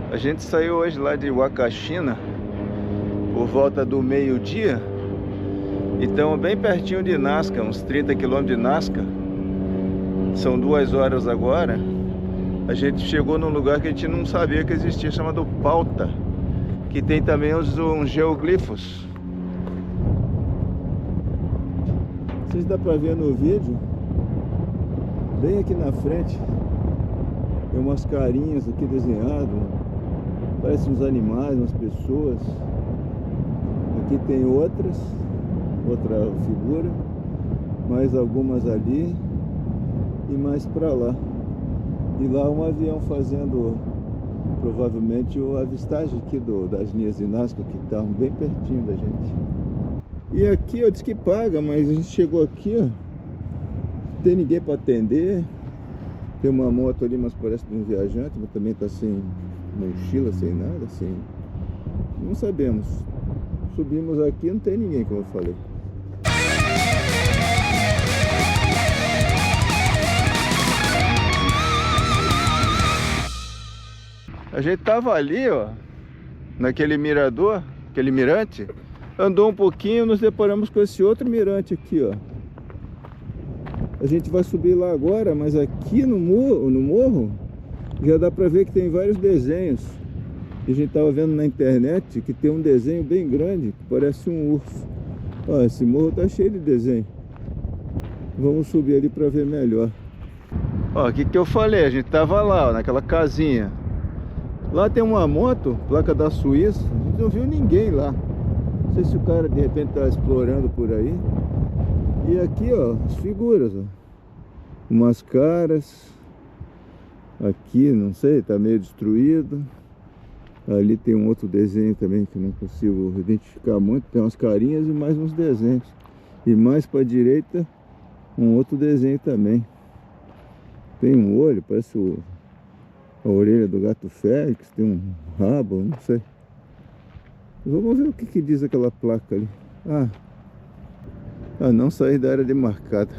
A gente saiu hoje lá de Huacachina por volta do meio-dia e estamos bem pertinho de Nazca, uns 30 quilômetros de Nazca. São 2 horas agora. A gente chegou num lugar que a gente não sabia que existia, chamado Pauta, que tem também uns geoglifos. Não sei se dá pra ver no vídeo, bem aqui na frente tem umas carinhas aqui desenhadas, parecem uns animais, umas pessoas. Aqui tem outra figura, mais algumas ali e mais pra lá. E lá um avião fazendo provavelmente a avistagem aqui das linhas de Nazca, que estavam bem pertinho da gente. E aqui eu disse que paga, mas a gente chegou aqui, ó, não tem ninguém para atender. Tem uma moto ali, mas parece de um viajante, mas também tá sem mochila, sem nada, sem... Não sabemos. Subimos aqui, não tem ninguém, como eu falei. A gente tava ali, ó, naquele mirador, aquele mirante. Andou um pouquinho, nos deparamos com esse outro mirante aqui, ó. A gente vai subir lá agora, mas aqui no morro já dá pra ver que tem vários desenhos. A gente tava vendo na internet que tem um desenho bem grande, que parece um urso. Ó, esse morro tá cheio de desenho. Vamos subir ali pra ver melhor. Ó, o que eu falei? A gente tava lá, ó, naquela casinha. Lá tem uma moto, placa da Suíça. A gente não viu ninguém lá. Não sei se o cara de repente tá explorando por aí. E aqui, ó, as figuras, ó. Umas caras. Aqui, não sei, tá meio destruído. Ali tem um outro desenho também que eu não consigo identificar muito. Tem umas carinhas e mais uns desenhos. E mais pra direita, um outro desenho também. Tem um olho, parece a orelha do gato Félix. Tem um rabo, não sei. Vamos ver o que diz aquela placa ali. Não sair da área demarcada.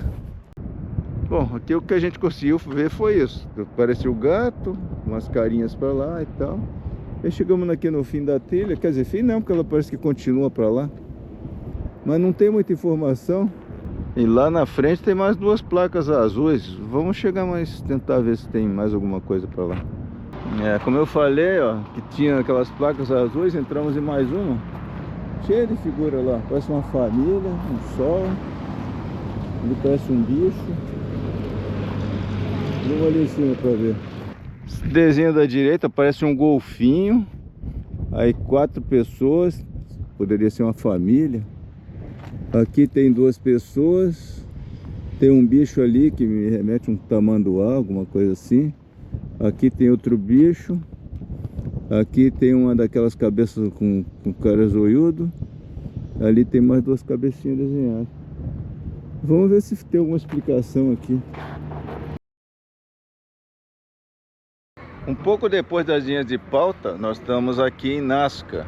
Bom, aqui o que a gente conseguiu ver foi isso. Parecia o gato, umas carinhas pra lá e tal. E chegamos aqui no fim da trilha. Quer dizer, fim não, porque ela parece que continua pra lá. Mas não tem muita informação. E lá na frente tem mais 2 placas azuis. Vamos chegar mais, tentar ver se tem mais alguma coisa pra lá. Como eu falei, ó, que tinha aquelas placas azuis, entramos em mais uma. Cheia de figura lá, parece uma família, um sol. Ali parece um bicho. Vamos ali em cima pra ver. Esse desenho da direita parece um golfinho. Aí 4 pessoas, poderia ser uma família. Aqui tem 2 pessoas. Tem um bicho ali que me remete a um tamanduá, alguma coisa assim. Aqui tem outro bicho. Aqui tem uma daquelas cabeças com cara zoiudo. Ali tem mais 2 cabecinhas desenhadas. Vamos ver se tem alguma explicação aqui. Um pouco depois das linhas de Pauta, nós estamos aqui em Nazca.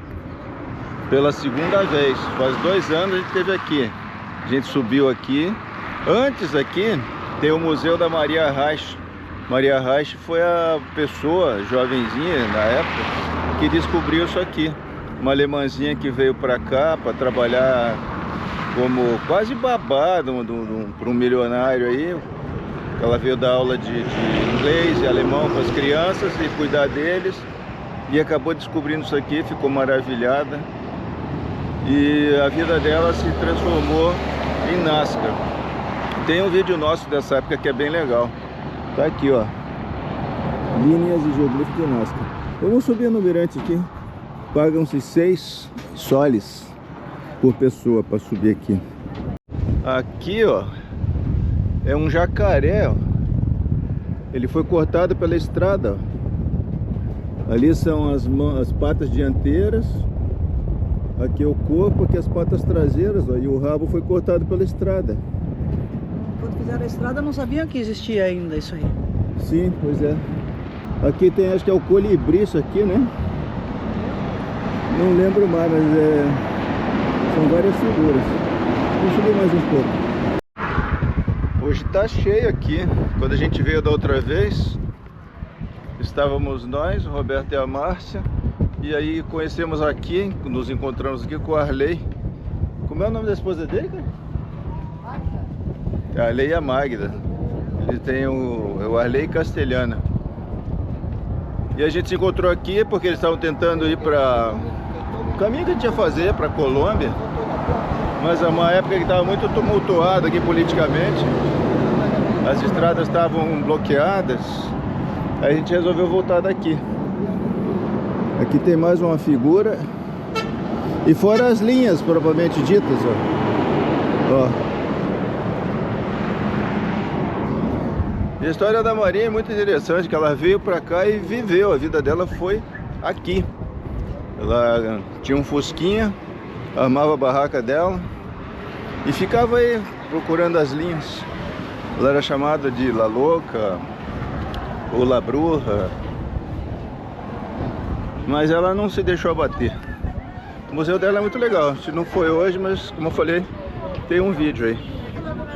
Pela segunda vez. Faz 2 anos a gente esteve aqui. A gente subiu aqui. Antes aqui tem o Museu da Maria Reich. Maria Reich foi a pessoa, jovenzinha na época, que descobriu isso aqui. Uma alemãzinha que veio para cá para trabalhar como quase babá para um milionário aí. Ela veio dar aula de inglês e alemão para as crianças e cuidar deles. E acabou descobrindo isso aqui, ficou maravilhada. E a vida dela se transformou em Nazca. Tem um vídeo nosso dessa época que é bem legal. Tá aqui, ó. Linhas de geoglifo de Nazca. Vamos subir no mirante aqui. Pagam-se 6 soles por pessoa para subir aqui. Aqui, ó, é um jacaré, ó. Ele foi cortado pela estrada, ó. Ali são as patas dianteiras. Aqui é o corpo, aqui as patas traseiras, ó. E o rabo foi cortado pela estrada. Quando fizeram a estrada não sabiam que existia ainda isso aí. Sim, pois é. Aqui tem, acho que é o colibri isso aqui, né? Não lembro mais, mas são várias figuras. Vamos subir mais um pouco. Hoje tá cheio aqui. Quando a gente veio da outra vez, estávamos nós, o Roberto e a Márcia. E aí conhecemos aqui, nos encontramos aqui com o Arley. Como é o nome da esposa dele, cara? Magda. A Arley e a Magda. Ele tem o Arley Castelhana. E a gente se encontrou aqui porque eles estavam tentando ir para o caminho que a gente ia fazer, para Colômbia. Mas é uma época que estava muito tumultuada aqui politicamente. As estradas estavam bloqueadas. Aí a gente resolveu voltar daqui. Aqui tem mais uma figura. E fora as linhas propriamente ditas, ó. E a história da Maria é muito interessante, que ela veio pra cá e viveu. A vida dela foi aqui. Ela tinha um fusquinha, armava a barraca dela e ficava aí procurando as linhas. Ela era chamada de La Louca ou La Bruja, mas ela não se deixou abater. O museu dela é muito legal. Se não foi hoje, mas como eu falei, tem um vídeo aí.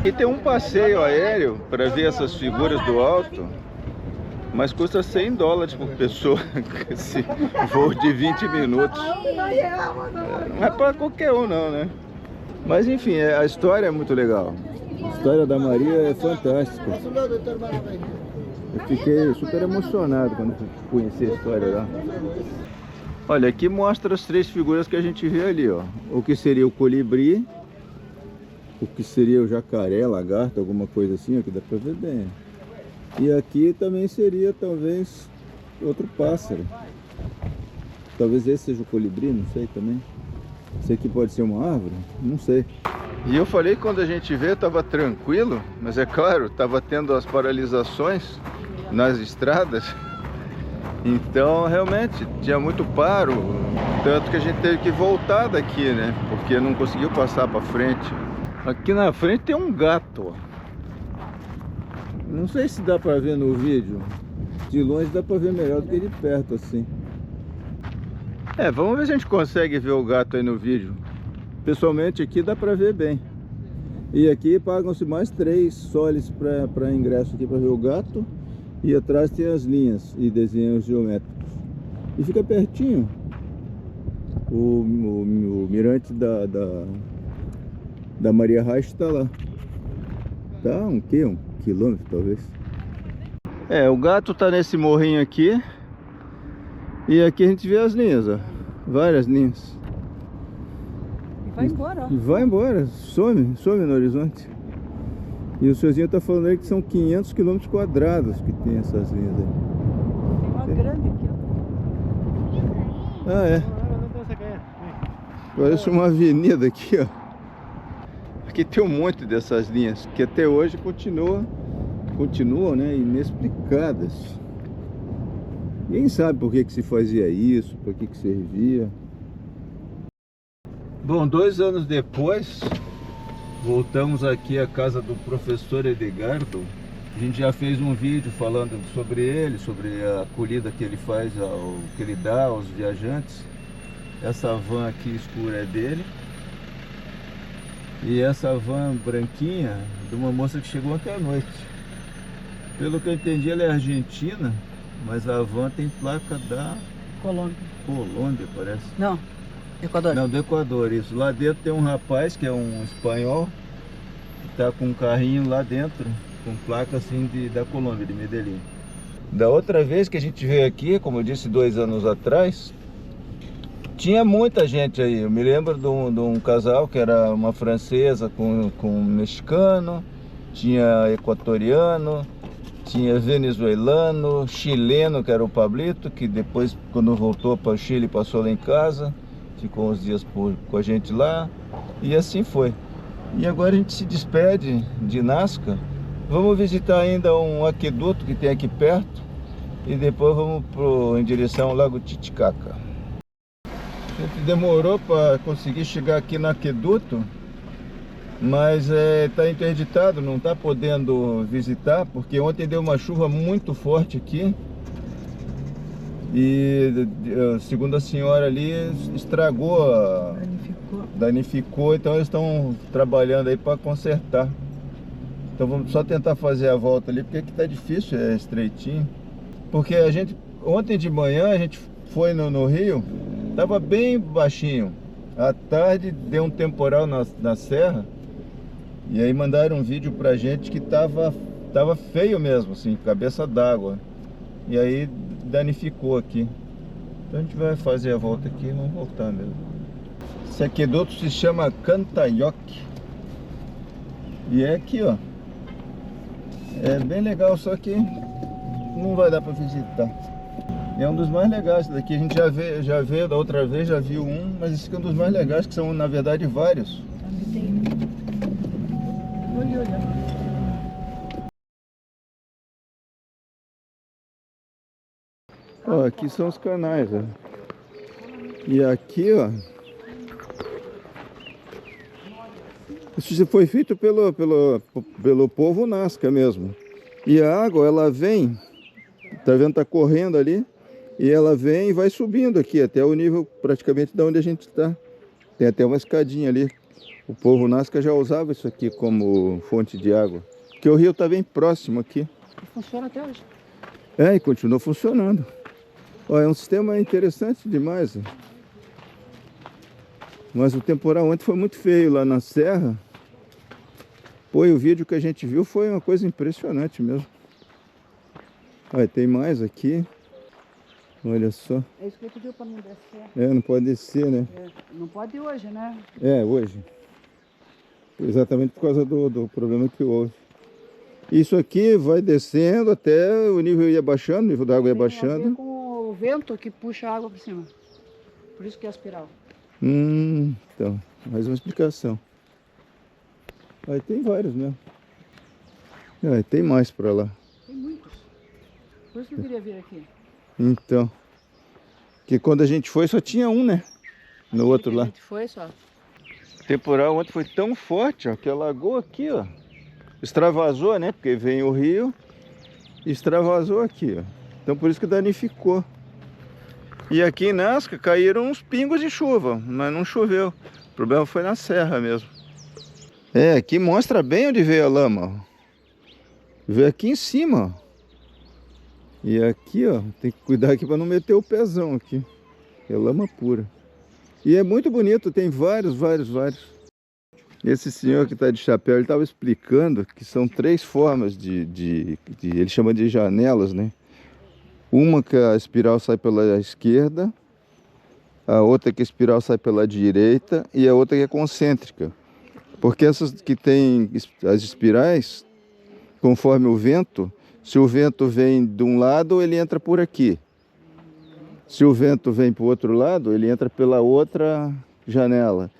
E tem um passeio aéreo para ver essas figuras do alto, mas custa $100 por pessoa, esse voo de 20 minutos. Não é para qualquer um não, né? Mas enfim, a história é muito legal. A história da Maria é fantástica. Eu fiquei super emocionado quando conheci a história lá. Olha, aqui mostra as 3 figuras que a gente vê ali, ó. O que seria o colibri, o que seria o jacaré, lagarto, alguma coisa assim, ó, que dá pra ver bem. E aqui também seria, talvez, outro pássaro. Talvez esse seja o colibri, não sei também. Esse aqui pode ser uma árvore, não sei. E eu falei que quando a gente veio estava tranquilo, mas é claro, estava tendo as paralisações nas estradas. Então realmente tinha muito paro, tanto que a gente teve que voltar daqui, né? Porque não conseguiu passar para frente. Aqui na frente tem um gato, ó. Não sei se dá para ver no vídeo. De longe dá para ver melhor do que de perto assim. Vamos ver se a gente consegue ver o gato aí no vídeo. Pessoalmente aqui dá para ver bem. E aqui pagam-se mais 3 soles para ingresso aqui para ver o gato. E atrás tem as linhas e desenhos geométricos. E fica pertinho. O mirante da Maria Reich está lá. Tá um quilômetro talvez. O gato está nesse morrinho aqui. E aqui a gente vê as linhas, ó. Várias linhas. E vai embora, ó. E vai embora, some no horizonte. E o senhorzinho tá falando aí que são 500 km quadrados que tem essas linhas aí. Tem uma grande aqui, ó. Ah, é. Parece uma avenida aqui, ó. Aqui tem um monte dessas linhas que até hoje continuam, né, inexplicadas. Ninguém sabe por que se fazia isso, por que servia. Bom, 2 anos depois, voltamos aqui à casa do professor Edgardo. A gente já fez um vídeo falando sobre ele, sobre a acolhida que ele faz, que ele dá aos viajantes. Essa van aqui escura é dele. E essa van branquinha de uma moça que chegou ontem à noite. Pelo que eu entendi, ela é argentina, mas a van tem placa da Colômbia, parece. Não, Equador. Não, do Equador, isso. Lá dentro tem um rapaz que é um espanhol, que está com um carrinho lá dentro, com placa assim da Colômbia, de Medellín. Da outra vez que a gente veio aqui, como eu disse, 2 anos atrás, tinha muita gente aí. Eu me lembro de um casal que era uma francesa com um mexicano, tinha equatoriano, tinha venezuelano, chileno, que era o Pablito, que depois, quando voltou para o Chile, passou lá em casa, ficou uns dias com a gente lá, e assim foi. E agora a gente se despede de Nazca. Vamos visitar ainda um aqueduto que tem aqui perto, e depois vamos em direção ao Lago Titicaca. A gente demorou para conseguir chegar aqui no aqueduto, mas está interditado, não está podendo visitar, porque ontem deu uma chuva muito forte aqui e, segundo a senhora ali, estragou, danificou, então eles estão trabalhando aí para consertar. Então vamos só tentar fazer a volta ali, porque aqui está difícil, é estreitinho. Porque a gente, ontem de manhã a gente foi no rio, tava bem baixinho. À tarde deu um temporal na serra, e aí mandaram um vídeo pra gente que tava feio mesmo, assim, cabeça d'água. E aí danificou aqui. Então a gente vai fazer a volta aqui e vamos voltar mesmo. Esse aqueduto se chama Cantaioque. E é aqui, ó. É bem legal, só que não vai dar pra visitar. É um dos mais legais daqui. A gente já veio da outra vez, já viu um, mas esse aqui é um dos mais legais, que são na verdade vários. Aqui tem. Olha. Ó, aqui são os canais, ó. E aqui, ó, isso foi feito pelo povo Nazca mesmo. E a água, ela vem, tá vendo, tá correndo ali, e ela vem e vai subindo aqui, até o nível praticamente de onde a gente está. Tem até uma escadinha ali. O povo Nazca já usava isso aqui como fonte de água, porque o rio tá bem próximo aqui. Funciona até hoje. É, e continua funcionando. Ó, é um sistema interessante demais, ó. Mas o temporal ontem foi muito feio lá na serra. Pô, e o vídeo que a gente viu foi uma coisa impressionante mesmo. Olha, tem mais aqui. Olha só. É isso que eu pedi para não descer. É, não pode descer, né? É, não pode hoje, né? É, hoje. Exatamente por causa do problema que houve. Isso aqui vai descendo até o nível ia baixando, o nível da água ia baixando. Tem a ver com o vento que puxa a água para cima. Por isso que é a espiral. Então, mais uma explicação. Aí tem vários mesmo. Aí tem mais pra lá. Tem muitos. Por isso que eu queria vir aqui. Então, que quando a gente foi só tinha um, né? No outro lá. A gente foi só. O temporal ontem foi tão forte, ó, que alagou aqui, ó. Extravasou, né? Porque vem o rio e extravasou aqui, ó. Então por isso que danificou. E aqui em Nazca caíram uns pingos de chuva, mas não choveu. O problema foi na serra mesmo. É, aqui mostra bem onde veio a lama, ó. Veio aqui em cima, ó. E aqui, ó, tem que cuidar aqui para não meter o pezão aqui. É lama pura. E é muito bonito, tem vários. Esse senhor que está de chapéu, ele estava explicando que são 3 formas ele chama de janelas, né? Uma que a espiral sai pela esquerda, a outra que a espiral sai pela direita e a outra que é concêntrica. Porque essas que tem as espirais, conforme o vento, se o vento vem de um lado, ele entra por aqui. Se o vento vem para o outro lado, ele entra pela outra janela.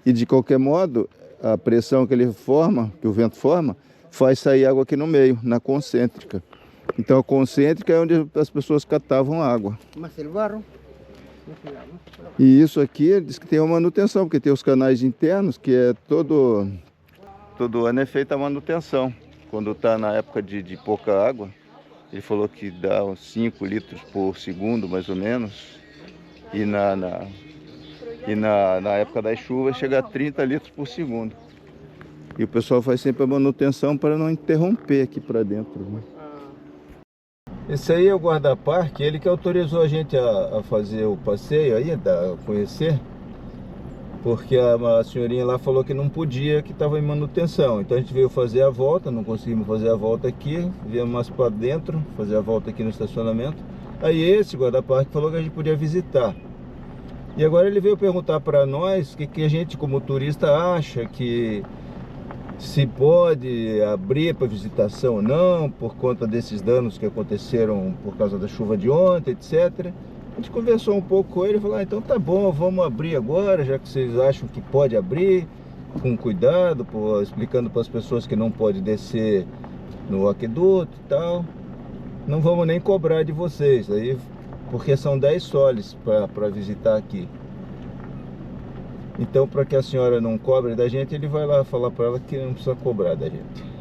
E de qualquer modo, a pressão que ele forma, que o vento forma, faz sair água aqui no meio, na concêntrica. Então a concêntrica é onde as pessoas catavam água. E isso aqui diz que tem uma manutenção, porque tem os canais internos, que é todo ano é feita a manutenção. Quando está na época de pouca água, ele falou que dá uns 5 litros por segundo, mais ou menos. E na época das chuvas chega a 30 litros por segundo. E o pessoal faz sempre a manutenção para não interromper aqui para dentro, né? Esse aí é o guarda-parque, ele que autorizou a gente a fazer o passeio aí, a conhecer. Porque a senhorinha lá falou que não podia, que estava em manutenção. Então a gente veio fazer a volta, não conseguimos fazer a volta aqui. Viemos mais para dentro, fazer a volta aqui no estacionamento. Aí esse guarda-parque falou que a gente podia visitar. E agora ele veio perguntar para nós o que a gente como turista acha, que se pode abrir para visitação ou não, por conta desses danos que aconteceram por causa da chuva de ontem, etc. A gente conversou um pouco com ele e falou, então tá bom, vamos abrir agora, já que vocês acham que pode abrir, com cuidado, explicando para as pessoas que não pode descer no aqueduto e tal. Não vamos nem cobrar de vocês, aí, porque são 10 soles para visitar aqui. Então, para que a senhora não cobre da gente, ele vai lá falar para ela que não precisa cobrar da gente.